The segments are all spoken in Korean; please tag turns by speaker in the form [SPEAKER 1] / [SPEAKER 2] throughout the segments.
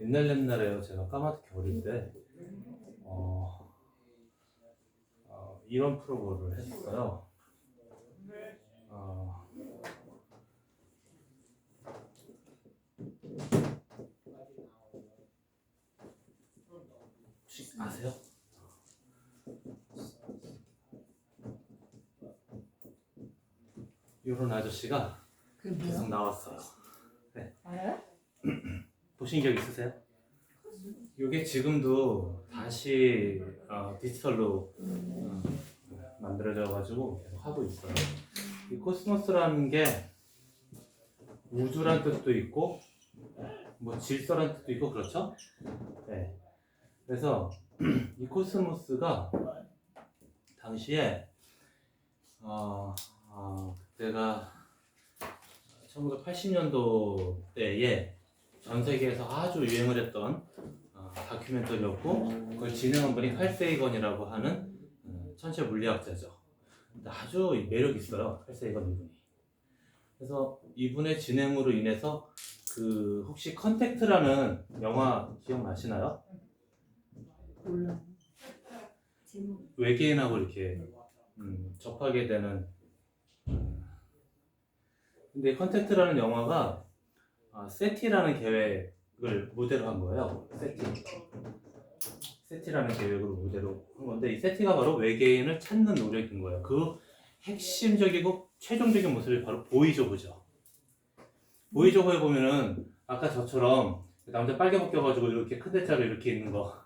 [SPEAKER 1] 옛날에요. 제가 까마득히 어릴 때 이런 프로그램을 했었어요. 혹시 아세요? 이런 아저씨가 계속 나왔어요. 네.
[SPEAKER 2] 알아요?
[SPEAKER 1] 보신 적 있으세요? 이게 지금도 다시 디지털로 만들어져가지고 계속 하고 있어요. 이 코스모스라는 게 우주란 뜻도 있고 뭐 질서란 뜻도 있고 그렇죠? 네. 그래서 이 코스모스가 당시에 그때가 1980년도대에 전 세계에서 아주 유행을 했던 다큐멘터리였고 그걸 진행한 분이 칼 세이건이라고 하는 천체 물리학자죠. 아주 매력 있어요, 칼 세이건 이분이. 그래서 이분의 진행으로 인해서 그 혹시 컨택트라는 영화 기억나시나요?
[SPEAKER 2] 몰라요.
[SPEAKER 1] 외계인하고 이렇게 접하게 되는 근데 컨택트라는 영화가 세티라는 계획을 모델로 한 거예요. 세티라는 계획으로 모델로 한 건데 이 세티가 바로 외계인을 찾는 노력인 거예요. 그 핵심적이고 최종적인 모습이 바로 보이저브죠. 보이저브에 보면은 아까 저처럼 남자 빨개 벗겨가지고 이렇게 큰 대자로 이렇게 있는 거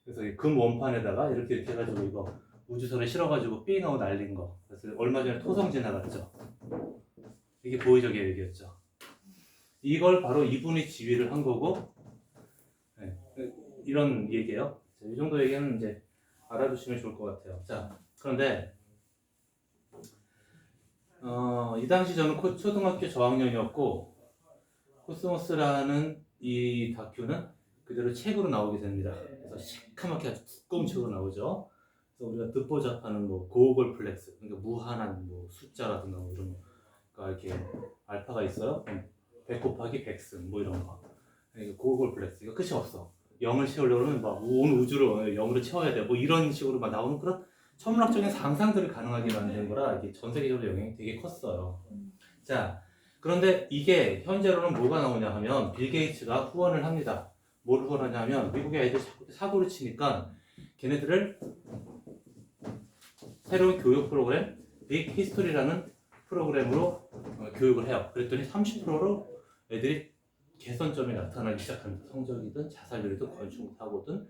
[SPEAKER 1] 그래서 금 원판에다가 이렇게 해가지고 이거 우주선에 실어가지고 삥 하고 날린 거 그래서 얼마 전에 토성 지나갔죠. 이게 보이저 계획이었죠. 이걸 바로 이분이 지휘를 한 거고 네, 이런 얘기예요. 이 정도 얘기는 이제 알아두시면 좋을 것 같아요. 자, 그런데 이 당시 저는 초등학교 저학년이었고 코스모스라는 이 다큐는 그대로 책으로 나오게 됩니다. 그래서 시커멓게 아주 두꺼운 책으로 나오죠. 그래서 우리가 듣보잡하는 뭐 고골플렉스, 그러니까 무한한 뭐 숫자라든가 뭐 이런 거, 이렇게 알파가 있어요. 100 곱하기 100승 뭐 이런 거. 고골플렉스 이거 끝이 없어. 0을 채우려고 하면 막 온 우주를 0으로 채워야 돼. 뭐 이런 식으로 막 나오는 그런 천문학적인 상상들을 가능하게 만드는 거라 이게 전 세계적으로 영향이 되게 컸어요. 자, 그런데 이게 현재로는 뭐가 나오냐 하면 빌 게이츠가 후원을 합니다. 뭘 후원하냐 하면 미국의 애들 사고를 치니까 걔네들을 새로운 교육 프로그램 빅 히스토리라는 프로그램으로 교육을 해요. 그랬더니 30%로 애들이 개선점이 나타나기 시작합니다. 성적이든 자살률이든 건축사고든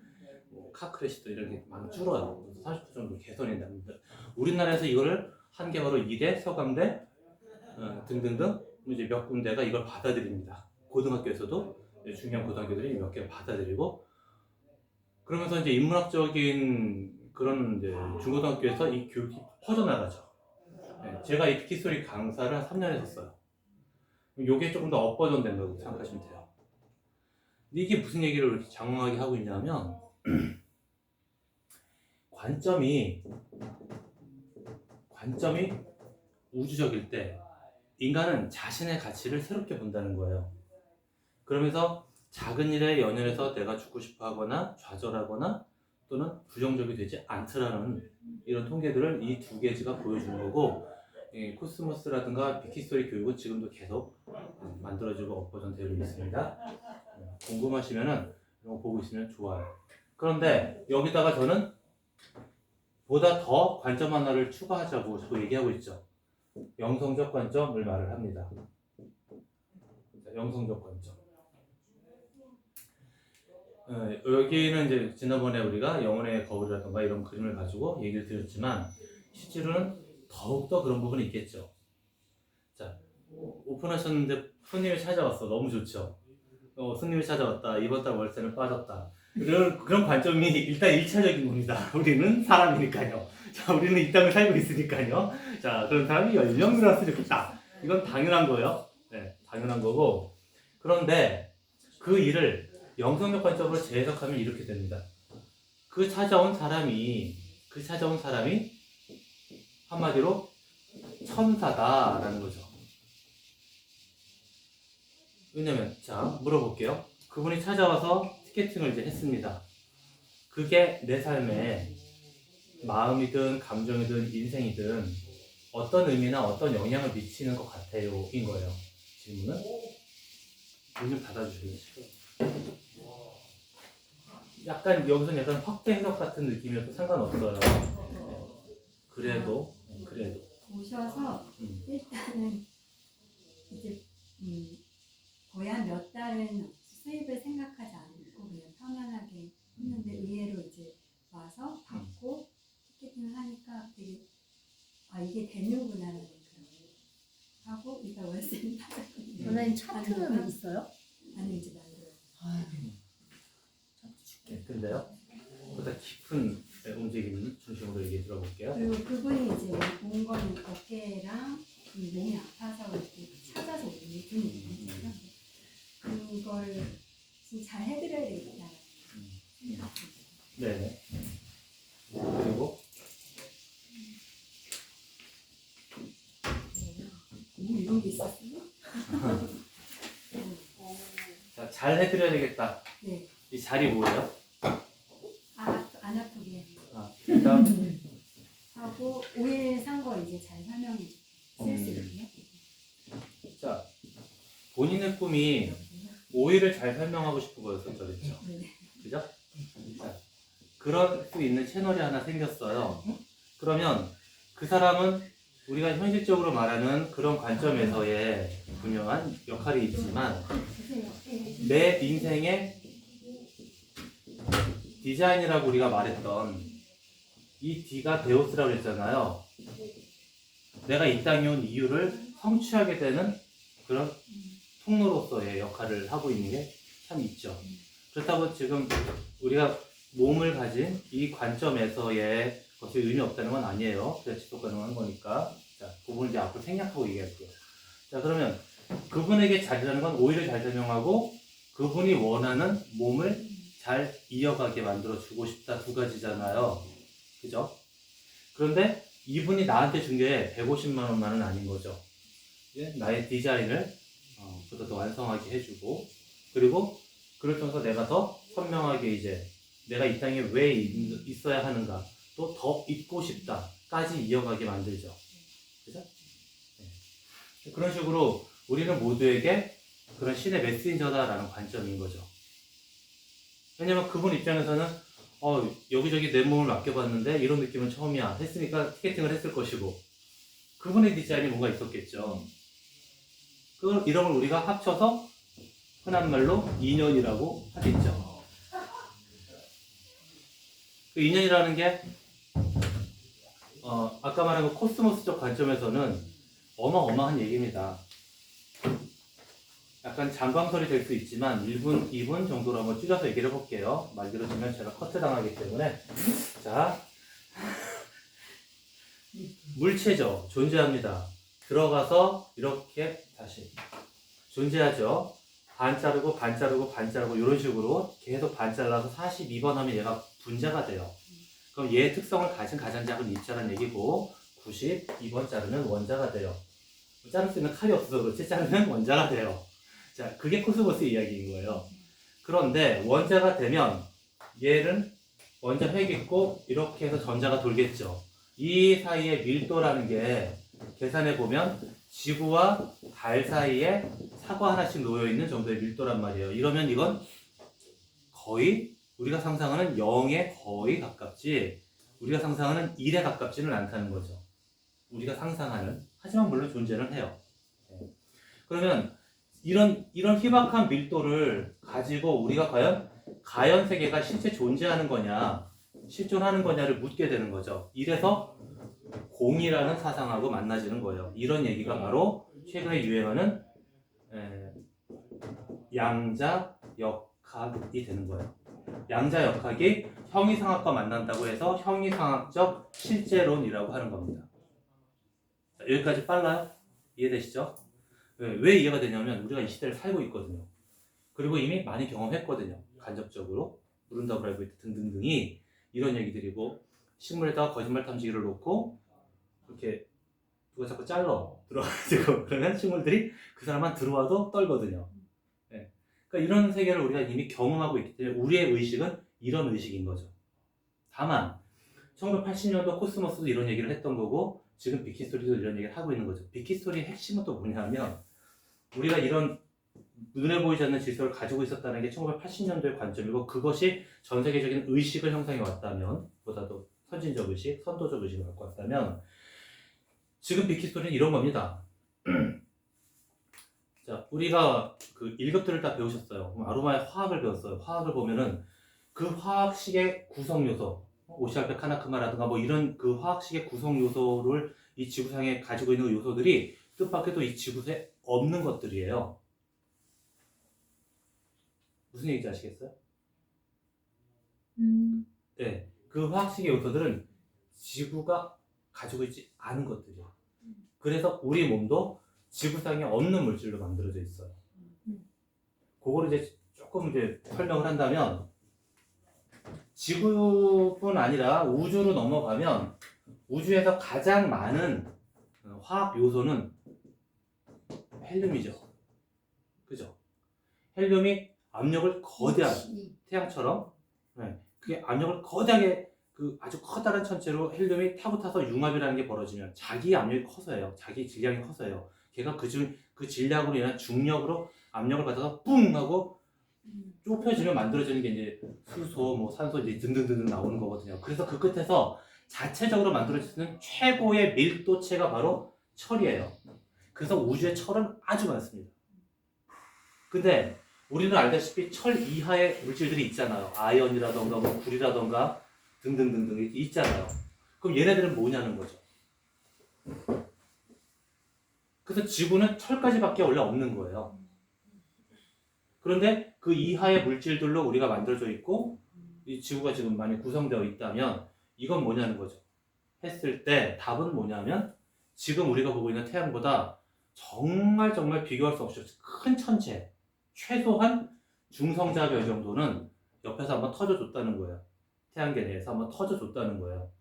[SPEAKER 1] 뭐 카크래시든 이런 게 많이 줄어요. 30% 정도 개선이 납니다. 우리나라에서 이거를 한 개 바로 이대, 서강대 등등등 이제 몇 군데가 이걸 받아들입니다. 고등학교에서도 중요한 고등학교들이 몇 개 받아들이고 그러면서 이제 인문학적인 그런 이제 중고등학교에서 이 교육이 퍼져나가죠. 네, 제가 이 빅히스토리 강사를 한 3년 했었어요. 이게 조금 더 업버전 된다고 생각하시면 돼요. 이게 무슨 얘기를 이렇게 장황하게 하고 있냐면 관점이 우주적일 때 인간은 자신의 가치를 새롭게 본다는 거예요. 그러면서 작은 일에 연연해서 내가 죽고 싶어 하거나 좌절하거나 또는 부정적이 되지 않더라는 이런 통계들을 이 두 개지가 보여주는 거고 코스모스라든가 빅히스토리 교육은 지금도 계속 만들어지고 업버전 되고 있습니다. 궁금하시면은 이거 보고 있으면 좋아요. 그런데 여기다가 저는 보다 더 관점 하나를 추가하자고 자꾸 얘기하고 있죠. 영성적 관점을 말을 합니다. 영성적 관점. 여기는 이제 지난번에 우리가 영혼의 거울이라든가 이런 그림을 가지고 얘기를 드렸지만 실제로는 더욱더 그런 부분이 있겠죠. 자, 오픈하셨는데 손님이 찾아왔어. 너무 좋죠. 손님이 찾아왔다. 이번 달 월세는 빠졌다. 그런 관점이 일단 1차적인 겁니다. 우리는 사람이니까요. 자, 우리는 이 땅을 살고 있으니까요. 자, 그런 사람이 10명 늘었으면 좋겠다. 이건 당연한 거예요. 네, 당연한 거고. 그런데 그 일을 영성적 관점으로 재해석하면 이렇게 됩니다. 그 찾아온 사람이 한마디로 천사다라는 거죠. 왜냐면 자 물어볼게요. 그분이 찾아와서 티켓팅을 이제 했습니다. 그게 내 삶에 마음이든 감정이든 인생이든 어떤 의미나 어떤 영향을 미치는 것 같아요 인 거예요. 질문은 문 좀 닫아주실래요? 약간 여기서는 약간 확대 해석 같은 느낌이어도 상관없어요. 그래도
[SPEAKER 3] 오셔서
[SPEAKER 1] 음.
[SPEAKER 3] 일단은 이제 거의 한 몇 달은 수입을 생각하지 않고 그냥 편안하게 했는데 의외로 이제 와서 받고 티켓팅을 하니까 되게 아 이게 되는구나라는 그런 하고 일단 월세는 받았거든요.
[SPEAKER 2] 원장님 차트는 있어요?
[SPEAKER 3] 아니 이제 만들어요.
[SPEAKER 2] 차트 줄게.
[SPEAKER 1] 네, 근데요 보다 깊은 움직임 중심으로 얘기 들어볼게요.
[SPEAKER 3] 그리고 그분이 이제 온 거는 어깨랑 몸이 아파서 이렇게 찾아서 오는 분이 있거든요. 그걸 좀 잘 해드려야 되겠다 생각합니다.
[SPEAKER 1] 네. 그리고
[SPEAKER 3] 이런 게 있었어요?
[SPEAKER 1] 자, 잘 해드려야 되겠다.
[SPEAKER 3] 네.
[SPEAKER 1] 이 자리 뭐예요?
[SPEAKER 3] 안 아프게
[SPEAKER 1] 그다음
[SPEAKER 3] 하고 5일 산 거 이제 잘 설명해 쓸
[SPEAKER 1] 자 본인의 꿈이 5일을 잘 설명하고 싶은 거였었죠, 그렇죠?
[SPEAKER 3] 네.
[SPEAKER 1] 그죠? 자, 그럴 수 있는 채널이 하나 생겼어요. 그러면 그 사람은 우리가 현실적으로 말하는 그런 관점에서의 분명한 역할이 있지만 내 인생의 디자인이라고 우리가 말했던 이 D가 데우스라고 했잖아요. 내가 이 땅에 온 이유를 성취하게 되는 그런 통로로서의 역할을 하고 있는 게 참 있죠. 그렇다고 지금 우리가 몸을 가진 이 관점에서의 것이 의미 없다는 건 아니에요. 그래서 지속 가능한 거니까. 자, 그 부분을 이제 앞으로 생략하고 얘기할게요. 자, 그러면 그분에게 잘이라는 건 오히려 잘 설명하고 그분이 원하는 몸을 잘 이어가게 만들어 주고 싶다 두 가지잖아요. 그죠? 그런데 이분이 나한테 준 게 150만 원만은 아닌 거죠. 예? 나의 디자인을 보다 더 완성하게 해주고 그리고 그를 통해서 내가 더 선명하게 이제 내가 이 땅에 왜 있어야 하는가 또 더 있고 싶다까지 이어가게 만들죠. 그죠? 네. 그런 식으로 우리는 모두에게 그런 신의 메신저다라는 관점인 거죠. 왜냐면 그분 입장에서는 여기저기 내 몸을 맡겨봤는데 이런 느낌은 처음이야 했으니까 티켓팅을 했을 것이고 그분의 디자인이 뭔가 있었겠죠. 이런 걸 우리가 합쳐서 흔한 말로 인연이라고 하겠죠. 그 인연이라는 게 아까 말한 그 코스모스적 관점에서는 어마어마한 얘기입니다. 약간 장광설이 될 수 있지만 1분, 2분 정도로 한번 줄여서 얘기를 해볼게요. 말 길어지면 제가 커트 당하기 때문에. 자, 물체죠. 존재합니다. 들어가서 이렇게 다시 존재하죠. 반 자르고 반 자르고 반 자르고 이런 식으로 계속 반 잘라서 42번 하면 얘가 분자가 돼요. 그럼 얘의 특성을 가진 가장 작은 입자라는 얘기고 92번 자르면 원자가 돼요. 자를 수 있는 칼이 없어서 그렇지 자르면 원자가 돼요. 자, 그게 코스모스 이야기인 거예요. 그런데 원자가 되면 얘는 원자 핵 있고 이렇게 해서 전자가 돌겠죠. 이 사이에 밀도라는 게 계산해 보면 지구와 달 사이에 사과 하나씩 놓여 있는 정도의 밀도란 말이에요. 이러면 이건 거의 우리가 상상하는 0에 거의 가깝지 우리가 상상하는 1에 가깝지는 않다는 거죠. 우리가 상상하는 하지만 물론 존재는 해요. 그러면 이런 희박한 밀도를 가지고 우리가 과연 가연 세계가 실제 존재하는 거냐 실존하는 거냐를 묻게 되는 거죠. 이래서 공이라는 사상하고 만나지는 거예요. 이런 얘기가 바로 최근에 유행하는 양자역학이 되는 거예요. 양자역학이 형이상학과 만난다고 해서 형이상학적 실제론이라고 하는 겁니다. 자, 여기까지 빨라요? 이해되시죠? 왜 이해가 되냐면 우리가 이 시대를 살고 있거든요. 그리고 이미 많이 경험했거든요. 간접적으로 무른다고 알고 있다 등등등이 이런 얘기들이고 식물에다가 거짓말 탐지기를 놓고 이렇게 누가 자꾸 잘라 들어가지고 그러면 식물들이 그 사람만 들어와도 떨거든요. 그러니까 이런 세계를 우리가 이미 경험하고 있기 때문에 우리의 의식은 이런 의식인 거죠. 다만 1980년도 코스모스도 이런 얘기를 했던 거고 지금 빅히스토리도 이런 얘기를 하고 있는 거죠. 빅히스토리의 핵심은 또 뭐냐면 우리가 이런 눈에 보이지 않는 질서를 가지고 있었다는 게 1980년도의 관점이고 그것이 전 세계적인 의식을 형성해 왔다면 보다도 선진적 의식, 선도적 의식을 갖고 왔다면 지금 빅히스토리는 이런 겁니다. 자, 우리가 그 1급들을 다 배우셨어요. 그럼 아로마의 화학을 배웠어요. 화학을 보면은 그 화학식의 구성 요소, 오시알페 카나크마라든가 뭐 이런 그 화학식의 구성 요소를 이 지구상에 가지고 있는 요소들이 뜻밖에도 이 지구에 없는 것들이에요. 무슨 얘기인지 아시겠어요? 네, 그 화학식의 요소들은 지구가 가지고 있지 않은 것들이에요. 그래서 우리 몸도 지구상에 없는 물질로 만들어져 있어요. 그거를 이제 조금 이제 설명을 한다면 지구뿐 아니라 우주로 넘어가면 우주에서 가장 많은 화학 요소는 헬륨이죠. 그죠? 헬륨이 압력을 거대하게 태양처럼 그게 압력을 거대하게 그 아주 커다란 천체로 헬륨이 타고 타서 융합이라는 게 벌어지면 자기 압력이 커서예요. 자기 질량이 커서예요. 걔가 그 질량으로 인한 중력으로 압력을 받아서 뿡 하고 좁혀지면 만들어지는 게 이제 수소, 뭐 산소 이제 등등등 나오는 거거든요. 그래서 그 끝에서 자체적으로 만들어지는 최고의 밀도체가 바로 철이에요. 그래서 우주에 철은 아주 많습니다. 근데 우리는 알다시피 철 이하의 물질들이 있잖아요. 아연이라던가 뭐 구리라던가 등등등등 있잖아요. 그럼 얘네들은 뭐냐는 거죠. 그래서 지구는 철까지밖에 원래 없는 거예요. 그런데 그 이하의 물질들로 우리가 만들어져 있고 이 지구가 지금 많이 구성되어 있다면 이건 뭐냐는 거죠. 했을 때 답은 뭐냐면 지금 우리가 보고 있는 태양보다 정말 비교할 수 없이 큰 천체, 최소한 중성자별 정도는 옆에서 한번 터져줬다는 거예요. 태양계 내에서 한번 터져줬다는 거예요.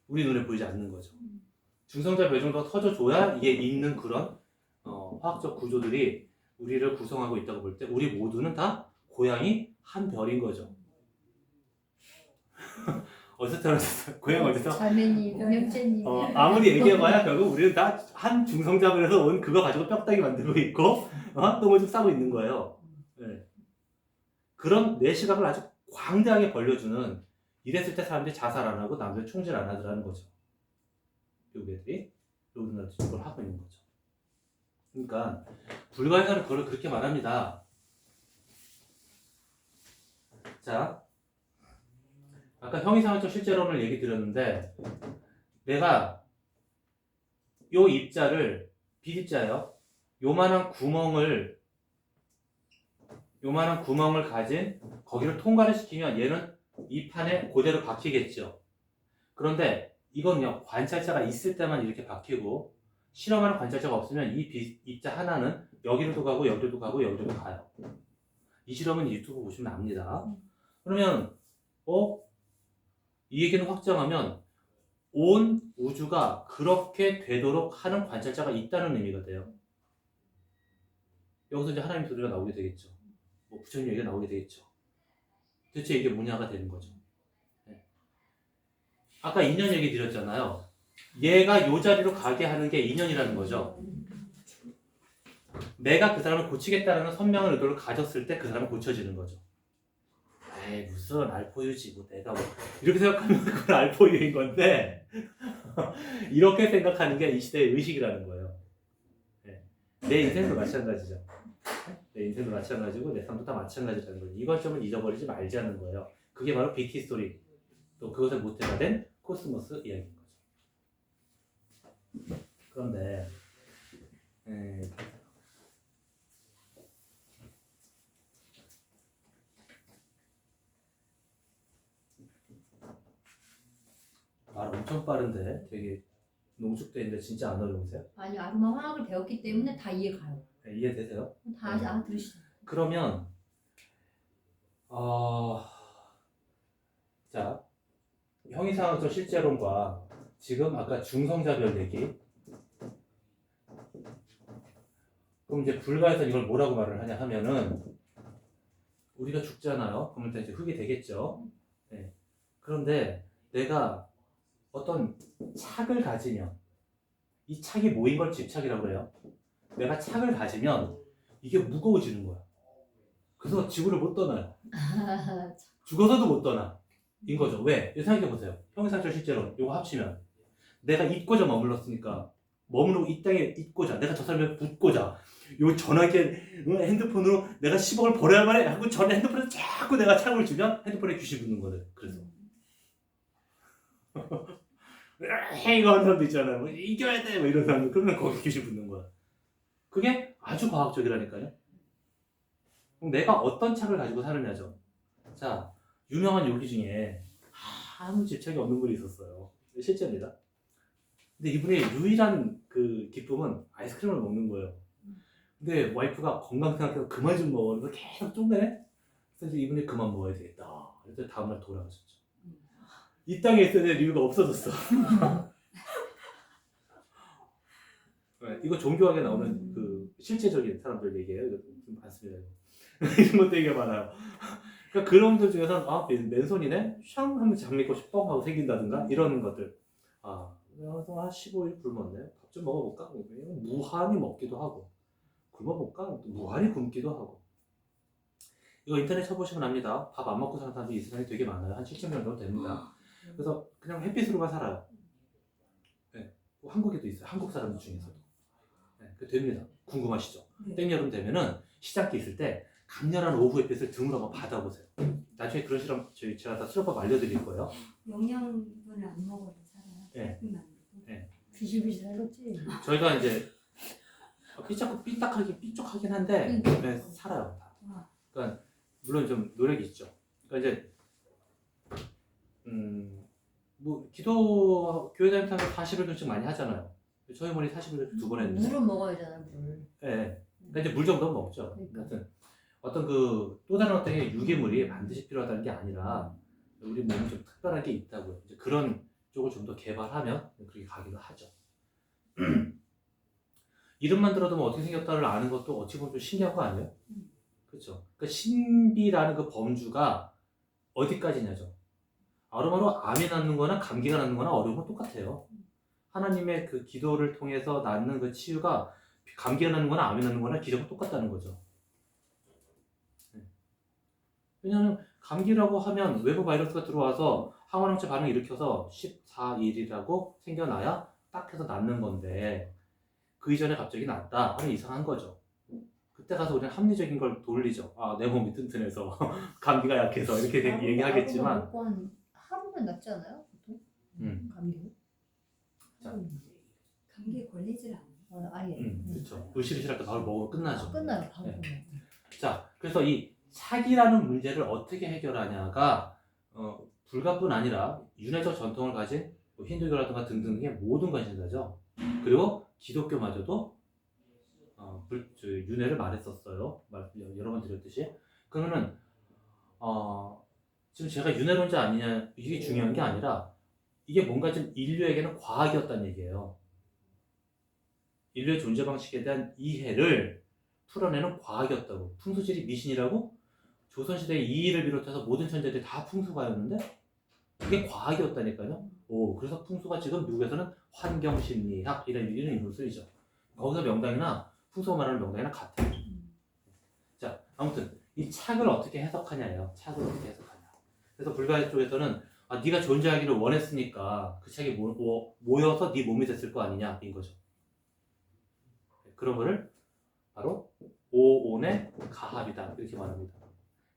[SPEAKER 1] 우리 눈에 보이지 않는 거죠. 중성자별 정도가 터져줘야 이게 있는 그런 화학적 구조들이 우리를 구성하고 있다고 볼 때 우리 모두는 다 고향이 한 별인 거죠. 어디서 태어났어요? 고향 어디서?
[SPEAKER 2] 자매님, 명재님.
[SPEAKER 1] 아무리 얘기해봐야 결국 우리는 다 한 중성자별에서 온 그거 가지고 뼈다귀 만들고 있고 똥을 좀 싸고 있는 거예요. 네. 그런 내 시각을 아주 광대하게 벌려주는 이랬을 때 사람들이 자살 안 하고 남들 총질 안 하더라는 거죠. 미국 애들이 우리나라도 그걸 하고 있는 거죠. 그러니까 불가능한 그걸 그렇게 말합니다. 자, 아까 형이상학적 실제론을 얘기 드렸는데 내가 요 입자를 빛입자예요. 요만한 구멍을 가진 거기를 통과를 시키면 얘는 이 판에 그대로 박히겠죠. 그런데 이건요 관찰자가 있을 때만 이렇게 박히고 실험하는 관찰자가 없으면 이 입자 하나는 여기로도 가고 여기로도 가고 여기로도 가요. 이 실험은 유튜브 보시면 압니다. 그러면 이 얘기는 확정하면 온 우주가 그렇게 되도록 하는 관찰자가 있다는 의미가 돼요. 여기서 이제 하나님 소리가 나오게 되겠죠. 뭐 부처님 얘기가 나오게 되겠죠. 대체 이게 뭐냐가 되는 거죠. 네. 아까 인연 얘기 드렸잖아요. 얘가 요 자리로 가게 하는 게 인연이라는 거죠. 내가 그 사람을 고치겠다는 선명한 의도를 가졌을 때 그 사람은 고쳐지는 거죠. 에이 무슨 알포유지 뭐 내가 뭐 이렇게 생각하면 그건 알포유인 건데 이렇게 생각하는 게 이 시대의 의식이라는 거예요. 네. 내 인생도 마찬가지죠. 내 인생도 마찬가지고 내 삶도 다 마찬가지라는 거예요. 이 관점을 잊어버리지 말자는 거예요. 그게 바로 빅히스토리 또 그것의 모태가 된 코스모스 이야기인 거죠. 그런데 말 엄청 빠른데 되게 농축돼 있는데 진짜 안 어려우세요?
[SPEAKER 2] 아니, 아로마 화학을 배웠기 때문에 다 이해가요.
[SPEAKER 1] 네, 이해되세요?
[SPEAKER 2] 다 알아들으시죠.
[SPEAKER 1] 그러면 자 형이상학적 실제론과 지금 아까 중성자별 얘기 그럼 이제 불가에서 이걸 뭐라고 말을 하냐 하면은 우리가 죽잖아요. 그러면 이제 흙이 되겠죠. 네. 그런데 내가 어떤 착을 가지면 이 착이 뭐인 걸 집착이라고 해요. 내가 착을 가지면 이게 무거워지는 거야. 그래서 지구를 못 떠나요. 죽어서도 못 떠나. 인 거죠. 왜? 생각해 보세요. 형이상철 실제로 이거 합치면 내가 잊고자 머물렀으니까 머무르고 이 땅에 잊고자 내가 저 사람을 붙고자 요 전화기에 핸드폰으로 내가 10억을 벌어야 말해 하고 전에 핸드폰에 자꾸 내가 착을 주면 핸드폰에 귀신 붙는 거든. 그래서 이거 하는 사람도 있잖아요. 뭐 이겨야 돼 뭐 이런 사람들 그러면 거기 귀신 붙는 거야. 그게 아주 과학적이라니까요. 그럼 내가 어떤 착을 가지고 사느냐죠. 자, 유명한 요기 중에 아무 집착이 없는 분이 있었어요. 실제입니다. 근데 이분의 유일한 그 기쁨은 아이스크림을 먹는 거예요. 근데 와이프가 건강 생각해서 그만 좀 먹어. 그래서 계속 쪽내네. 그래서 이제 이분이 그만 먹어야 되겠다. 그래서 다음날 돌아가셨죠. 이 땅에 있어야 될 이유가 없어졌어. 네, 이거 종교학에 나오는 그 실제적인 사람들 얘기예요. 이거 좀 많습니다. 이런 것도 얘기가 많아요. 그러니까 그런 분들 중에서는 아 맨손이네? 샹 하면 장미꽃이 뻥 하고 생긴다든가 이런 것들. 아 그래서 한 15일 굶었네. 밥 좀 먹어볼까? 무한히 먹기도 하고 굶어볼까? 무한히 굶기도 하고. 이거 인터넷 쳐보시면 압니다. 밥 안 먹고 사는 사람들이 이 세상에 되게 많아요. 한 7천 명 정도 됩니다. 그래서 그냥 햇빛으로만 살아요. 네. 한국에도 있어요. 한국 사람들 중에서도. 네. 그 됩니다. 궁금하시죠?
[SPEAKER 3] 네.
[SPEAKER 1] 땡여름 되면은 시장기 있을 때 강렬한 오후 햇빛을 등으로 한번 받아보세요. 나중에 그런 실험 제가 다 수업법 알려드릴 거예요.
[SPEAKER 3] 영양분을 안 먹어도 살아요.
[SPEAKER 1] 네.
[SPEAKER 3] 네.
[SPEAKER 2] 비실비실 하겠지.
[SPEAKER 1] 저희가 이제 삐딱하긴 한데 네, 살아요. 그러니까 물론 좀 노력이 있죠. 그러니까 이제 뭐 기도 교회 다니면서 40일씩 많이 하잖아요. 저희 어머니 40일 2번 했는데.
[SPEAKER 2] 물은 먹어야 되잖아 물.
[SPEAKER 1] 네. 그러니까 이제 물 정도는 먹죠. 하여튼 어떤 그 또 다른 어떤 유기물이 반드시 필요하다는 게 아니라 우리 몸에 좀 특별한 게 있다고요. 이제 그런 쪽을 좀 더 개발하면 그렇게 가기도 하죠. 이름만 들어도 뭐 어떻게 생겼다를 아는 것도 어찌 보면 좀 신기한 거 아니에요? 그렇죠. 그 신비라는 그 범주가 어디까지냐죠. 아로마로 암이 낫는 거나 감기가 낫는 거나 어려운 건 똑같아요. 하나님의 그 기도를 통해서 낫는 그 치유가 감기가 낫는 거나 암이 낫는 거나 기적은 똑같다는 거죠. 왜냐하면 감기라고 하면 외부 바이러스가 들어와서 항원항체 반응을 일으켜서 14일이라고 생겨나야 딱 해서 낫는 건데 그 이전에 갑자기 낫다 하면 이상한 거죠. 그때 가서 우리는 합리적인 걸 돌리죠. 아, 내 몸이 튼튼해서 감기가 약해서 이렇게 얘기하겠지만
[SPEAKER 2] 먹고 한 하루면 낫지 않아요? 보통? 감기.
[SPEAKER 1] 자.
[SPEAKER 3] 감기 걸리질 않아요.
[SPEAKER 2] 아예.
[SPEAKER 1] 그렇죠. 으실으실할 때 바로 먹으면 끝나죠.
[SPEAKER 2] 끝나요. 바로
[SPEAKER 1] 네.
[SPEAKER 2] 끝나요.
[SPEAKER 1] 자, 그래서 이 착이라는 문제를 어떻게 해결하냐가 불가뿐 아니라 윤회적 전통을 가진 뭐 힌두교라든가 등등의 모든 관심사죠. 그리고 기독교마저도 윤회를 말했었어요. 여러 번 드렸듯이. 그러면은 지금 제가 윤회론자 아니냐 이게 중요한 게 아니라 이게 뭔가 좀 인류에게는 과학이었다는 얘기예요. 인류의 존재 방식에 대한 이해를 풀어내는 과학이었다고. 풍수지리 미신이라고? 조선시대의 이의를 비롯해서 모든 천재들이 다 풍수가였는데 그게 과학이었다니까요. 그래서 풍수가 지금 미국에서는 환경심리학 이런 이름으로 쓰이죠. 거기서 명당이나 풍수가 말하는 명당이랑 같아요. 자, 아무튼 이 착을 어떻게 해석하냐예요. 착을 어떻게 해석하냐. 그래서 불가 쪽에서는 네가 존재하기를 원했으니까 그 착이 모여서 네 몸이 됐을 거 아니냐인 거죠. 그런 거를 바로 오온의 가합이다 이렇게 말합니다.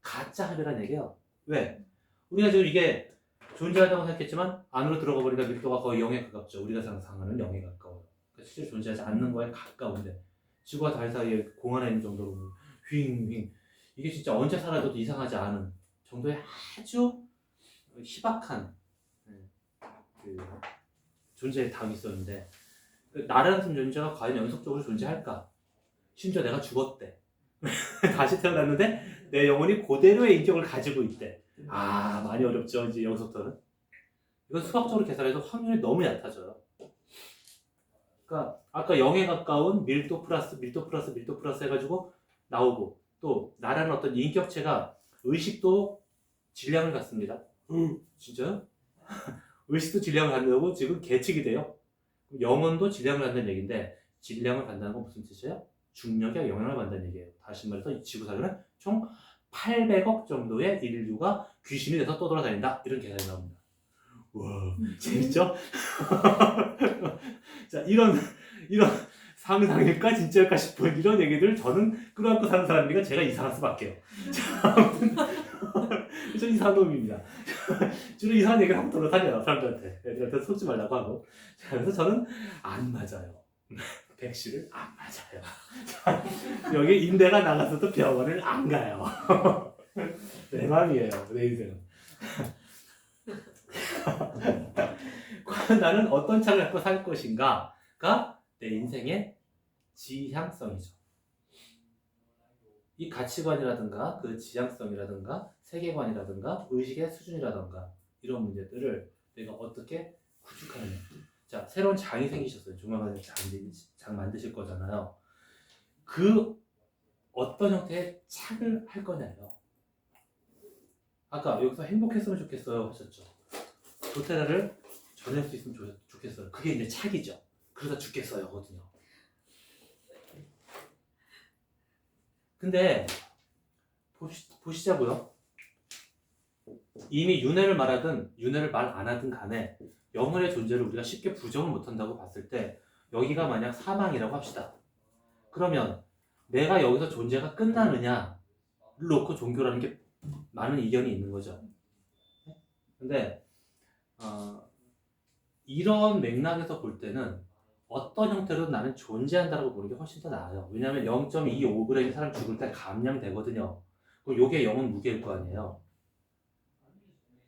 [SPEAKER 1] 가짜 합이라는 얘기예요. 왜? 우리가 지금 이게 존재하다고 생각했지만 안으로 들어가 보니까 밀도가 거의 0에 가깝죠. 우리가 상상하는 0에 가까워요. 그러니까 실제로 존재하지 않는 거에 가까운데 지구와 달 사이에 공 하나 있는 정도로 휑휑 이게 진짜 언제 사라져도 이상하지 않은 정도의 아주 희박한 그 존재의 답이 있었는데 나라는 존재가 과연 연속적으로 존재할까? 심지어 내가 죽었대. 다시 태어났는데 내 영혼이 그대로의 인격을 가지고 있대. 많이 어렵죠. 이제 여기서부터는. 이건 수학적으로 계산해도 확률이 너무 얕아져요. 그러니까 아까 0에 가까운 밀도 플러스 밀도 플러스 밀도 플러스 해가지고 나오고 또 나라는 어떤 인격체가 의식도 질량을 갖습니다. 진짜요? 의식도 질량을 갖는다고 지금 계측이 돼요. 영혼도 질량을 갖는 얘기인데 질량을 갖는다는 건 무슨 뜻이에요? 중력에 영향을 받는다는 얘기예요. 다시 말해서 이 지구상에는 총 800억 정도의 인류가 귀신이 돼서 떠돌아다닌다. 이런 계산이 나옵니다. 와, 재밌죠? 자, 이런 상상일까 진짜일까 싶은 이런 얘기들 저는 끌어안고 사는 사람이니까 제가 이상할 수밖에요. 저 이상한 놈입니다. 주로 이상한 얘기를 하고 돌아다녀요. 사람들한테. 애들한테 속지 말라고 하고. 자, 그래서 저는 안 맞아요. 백신을 안 맞아요. 여기 임대가 나가서도 병원을 안 가요. 내 맘이에요. 내 인생은. 과연 나는 어떤 차를 갖고 살 것인가가 내 인생의 지향성이죠. 이 가치관이라든가 그 지향성이라든가 세계관이라든가 의식의 수준이라든가 이런 문제들을 내가 어떻게 구축하느냐. 자, 새로운 장이 생기셨어요. 조만간에 장 만드실 거잖아요. 그 어떤 형태의 착을 할 거냐요. 아까 여기서 행복했으면 좋겠어요 하셨죠. 도테라를 전할 수 있으면 좋겠어요. 그게 이제 착이죠. 그러다 죽겠어요 거든요. 근데 보시자고요. 이미 윤회를 말하든 윤회를 말 안 하든 간에 영혼의 존재를 우리가 쉽게 부정을 못한다고 봤을 때 여기가 만약 사망이라고 합시다. 그러면 내가 여기서 존재가 끝나느냐를 놓고 종교라는 게 많은 이견이 있는 거죠. 근데 이런 맥락에서 볼 때는 어떤 형태로 나는 존재한다고 보는 게 훨씬 더 나아요. 왜냐하면 0.25g이 사람 죽을 때 감량되거든요. 그럼 요게 영은 무게일 거 아니에요.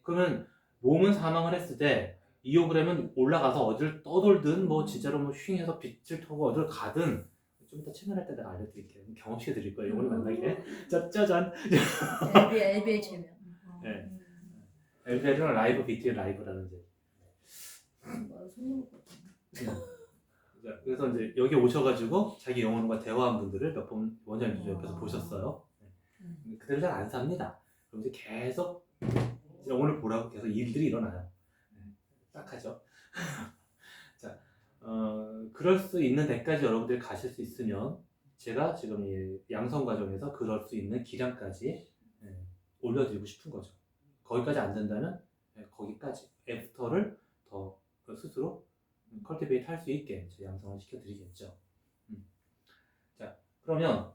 [SPEAKER 1] 그러면 몸은 사망을 했을 때 2.5g은 올라가서 어딜 떠돌든 뭐 진짜로 뭐 휘잉해서 빛을 타고 어딜 가든 좀 이따 채널할 때 내가 알려드릴게요. 경험시켜 드릴 거예요. 영혼을 만나게. 짜잔.
[SPEAKER 2] LBL 체면.
[SPEAKER 1] 네. LBL은 라이브 BT의 라이브라는 이제. 그래서 이제 여기 오셔가지고 자기 영혼과 대화한 분들을 몇 번 원장님 옆에서 보셨어요. 그대로 잘 안 삽니다. 그럼 이제 계속 영혼을 보라고 계속 일들이 일어나요. 딱 하죠. 자, 그럴 수 있는 데까지 여러분들이 가실 수 있으면 제가 지금 이 양성 과정에서 그럴 수 있는 기량까지 올려드리고 싶은 거죠. 거기까지 안 된다면 거기까지 애프터를 더 스스로 컬티베이트 할 수 있게 제 양성을 시켜드리겠죠. 자, 그러면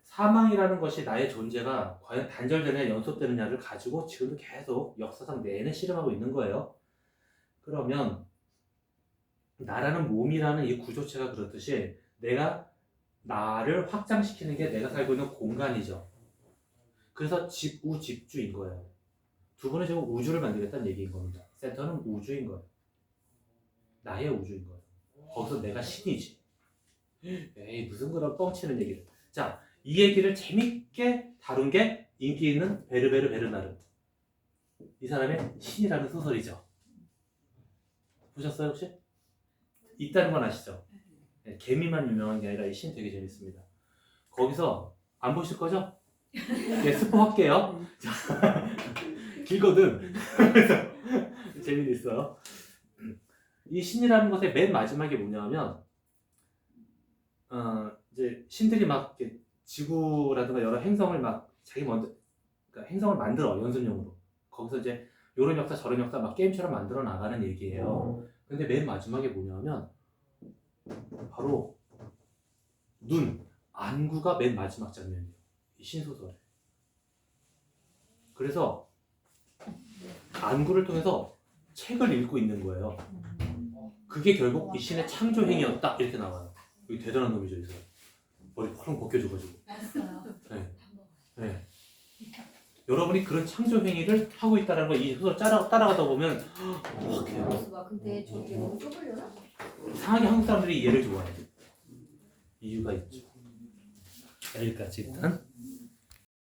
[SPEAKER 1] 사망이라는 것이 나의 존재가 과연 단절되느냐 연속되느냐를 가지고 지금도 계속 역사상 내내 실험하고 있는 거예요. 그러면 나라는 몸이라는 이 구조체가 그렇듯이 내가 나를 확장시키는 게 내가 살고 있는 공간이죠. 그래서 집주인 거예요. 두 분은 지금 우주를 만들겠다는 얘기인 겁니다. 센터는 우주인 거예요. 나의 우주인 거예요. 거기서 내가 신이지. 에이 무슨 그런 뻥치는 얘기를. 자, 이 얘기를 재밌게 다룬 게 인기 있는 베르베르 베르나르. 이 사람의 신이라는 소설이죠. 보셨어요 혹시? 있다는 건 아시죠? 네, 개미만 유명한 게 아니라 이 신 되게 재밌습니다. 거기서 안 보실 거죠? 네, 스포 할게요. 길거든. 그래서 재미는 있어요. 이 신이라는 것의 맨 마지막에 뭐냐면 이제 신들이 막 이렇게 지구라든가 여러 행성을 막 자기 먼저 그러니까 행성을 만들어 연습용으로. 거기서 이제 요런 역사 저런 역사 막 게임처럼 만들어 나가는 얘기예요. 근데 맨 마지막에 뭐냐면 바로 안구가 맨 마지막 장면이에요. 이 신소설에. 그래서 안구를 통해서 책을 읽고 있는 거예요. 그게 결국 이 신의 창조 행위였다 이렇게 나와요. 여기 대단한 놈이죠, 이 사람. 머리 펄렁 벗겨줘가지고. 네. 여러분이 그런 창조 행위를 하고 있다는 걸 이 소설 따라가다 보면 확해요.
[SPEAKER 2] 근데 저기 너무 좁으려나?
[SPEAKER 1] 이상하게 한국 사람들이 얘를 좋아해요. 이유가 있죠. 여기까지 일단.